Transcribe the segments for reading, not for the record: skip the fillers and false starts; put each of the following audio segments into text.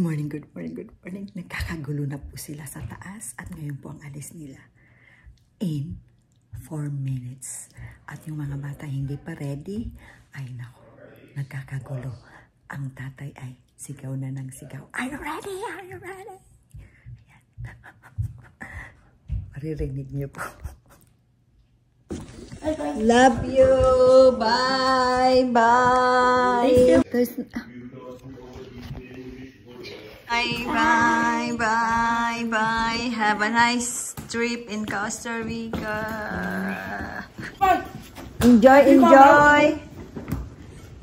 morning, good morning, good morning. Nagkakagulo na po sila sa taas at ngayon po ang alis nila in 4 minutes. At yung mga bata hindi pa ready, ay nako, nagkakagulo. Ang tatay ay sigaw na ng sigaw. Are you ready? Are you ready? Ayan. Maririnig niyo po. Love you. Bye. Bye. Bye. Bye. Bye. Have a nice trip in Costa Rica. Enjoy.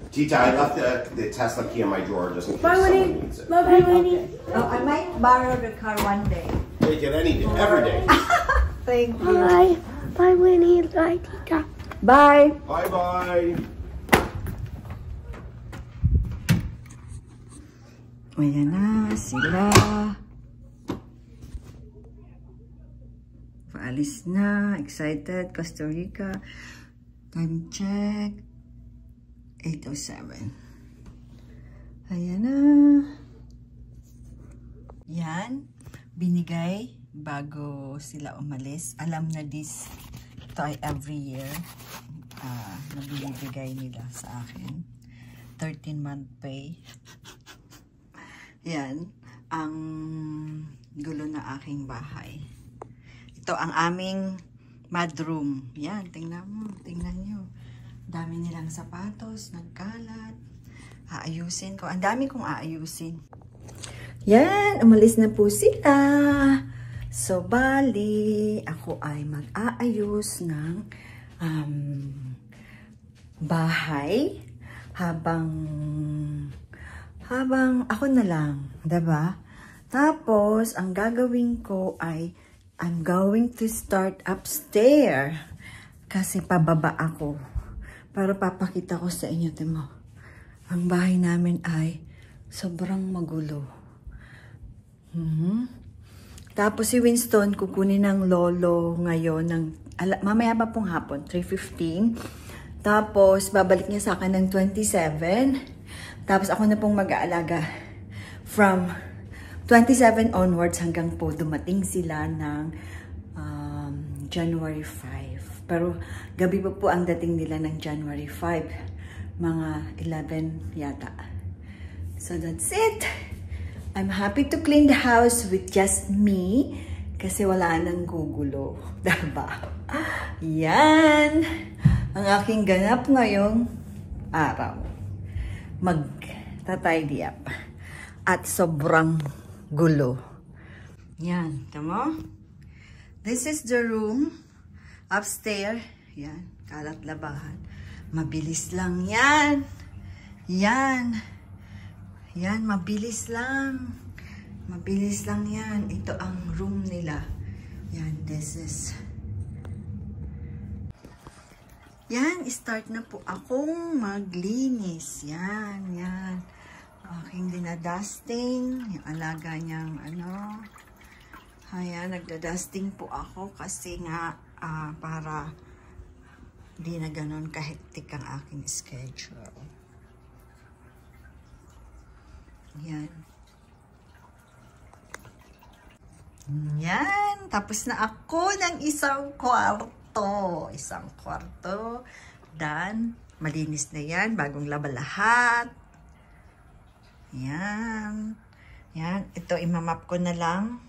Tita, I left the Tesla key in my drawer just in case Bye, someone needs it. Bye, Winnie. Oh, I might borrow the car one day. Take it any day, every day. Thank you. Bye. Bye, Winnie. Bye, Tita. Bye. Bye-bye. Ayan na sila. Paalis na. Excited. Costa Rica. Time check. 8:07. Ayan na. Yan. Binigay bago sila umalis. Alam na this. Ito ay every year. Na binibigay nila sa akin. 13-month pay. Yan. Ang gulo na aking bahay. Ito ang aming mudroom. Yan. Tingnan mo. Tingnan nyo. Dami nilang sapatos, nagkalat. Aayusin ko. Ang dami kong aayusin. Yan, umalis na po sila. So, bali, ako ay mag-aayos ng bahay habang ako na lang, diba? Tapos, ang gagawin ko ay I'm going to start upstairs kasi pababa ako. Para papakita ko sa inyo, timo. Ang bahay namin ay sobrang magulo. Tapos si Winston, kukunin ng lolo ngayon, mamaya pa pong hapon, 3:15. Tapos, babalik niya sa akin ng 27. Tapos, ako na pong mag-aalaga from 27 onwards hanggang po dumating sila ng January 5. Pero gabi pa po ang dating nila ng January 5. Mga 11 yata. So that's it. I'm happy to clean the house with just me. Kasi wala nang gugulo. Diba? Yan. Ang aking ganap ngayong araw. Mag-tidy up. At sobrang gulo. Yan. Tama? This is the room. Upstairs, yan, kalat labahan. Mabilis lang yan. Yan. Yan, mabilis lang. Mabilis lang yan. Ito ang room nila. Yan, this is. Yan, start na po akong maglinis. Yan, yan. Aking dinadusting. Yung alaga niyang ano. Ayan, nagda-dusting po ako kasi nga para di na ganon kahektik ang aking schedule. Yan. Yan. Tapos na ako ng isang kwarto. Isang kwarto. Dan. Malinis na yan. Bagong laba lahat. Yan. Yan. Ito, imamap ko na lang.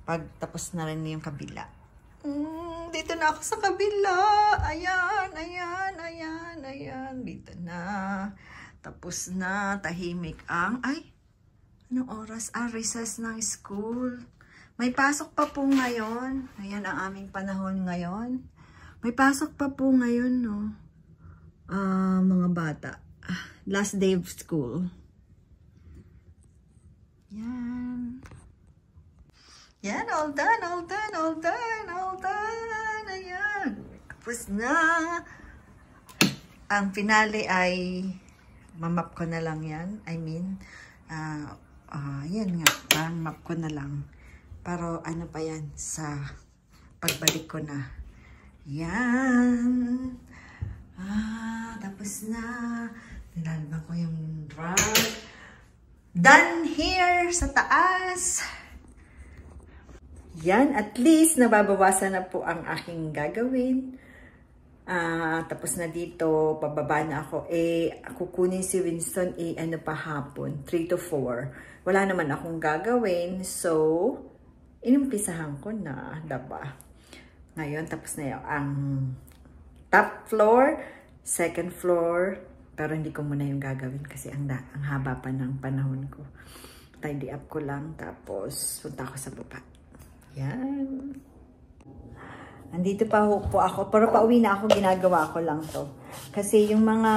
Pag tapos na rin yung kabila. Dito na ako sa kabila. Ayan, ayan, ayan, ayan. Dito na. Tapos na. Tahimik ang, ay, anong oras? Recess ng school. May pasok pa po ngayon. Ayan ang aming panahon ngayon. May pasok pa po ngayon, no? Mga bata. Last day of school. Yan. Yan, all done, all done, all done, all done. Ayan. Tapos na. Ang finale ay mamap ko na lang yan. I mean, yan nga. Map ko na lang. Pero ano pa yan sa pagbalik ko na. Yan. Tapos na. Nilalban ko yung rug. done here sa taas. Yan, at least nababawasan na po ang aking gagawin. Tapos na dito, pababa na ako. Kukunin si Winston, ano pa hapon, 3 to 4. Wala naman akong gagawin. So, inumpisahan ko na, diba? Ngayon, tapos na yun. Ang top floor, second floor, pero hindi ko muna yung gagawin kasi ang haba pa ng panahon ko. Tidy up ko lang, tapos punta ako sa baba. Yan. Andito pa po ako, pero pauwi na ako, ginagawa ko lang to. Kasi yung mga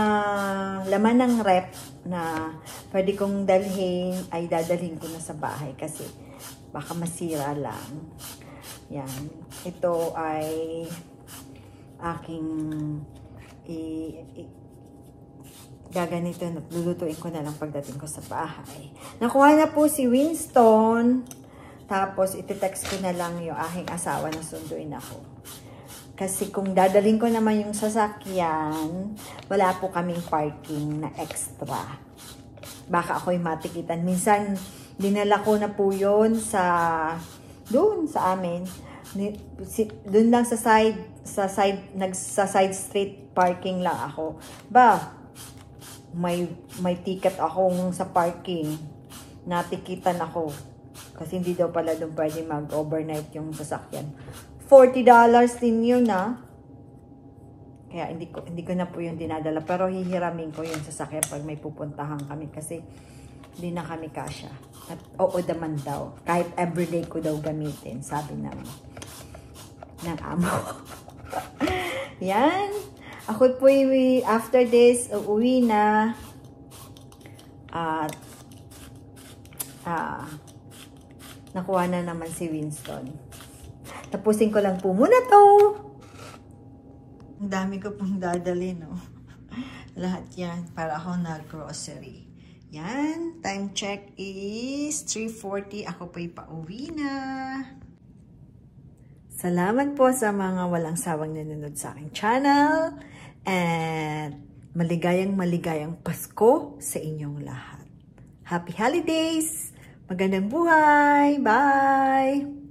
laman ng rep na pwede kong dalhin, ay dadalhin ko na sa bahay kasi baka masira lang. Yan. Ito ay aking gaganito, lulutuin ko na lang pagdating ko sa bahay. Nakuha na po si Winston. Tapos, iti-text ko na lang yung aking asawa na sunduin ako. Kasi kung dadalhin ko naman yung sasakyan, wala po kaming parking na extra. Baka ako'y matikitan. Minsan, dinala ko na po yun doon sa amin. Doon lang sa side street parking lang ako. May ticket akong sa parking. Natikitan ako. Kasi hindi daw pala doon pwede mag-overnight yung sasakyan. $40 din yun, Kaya hindi ko na po yung dinadala. Pero hihiramin ko yung sasakyan pag may pupuntahan kami. Kasi hindi na kami kasya. At oo naman daw. Kahit everyday ko daw gamitin. Sabi ng amo. Yan. Ako po after this, uuwi na. At nakuha na naman si Winston. Tapusin ko lang po muna to. Ang dami ko pong dadali, no? Lahat yan para ako nag-grocery. Yan. Time check is 3:40. Ako po'y pauwi na. Salamat po sa mga walang sawang nanonood sa aking channel. And maligayang Pasko sa inyong lahat. Happy holidays! Magandang buhay! Bye!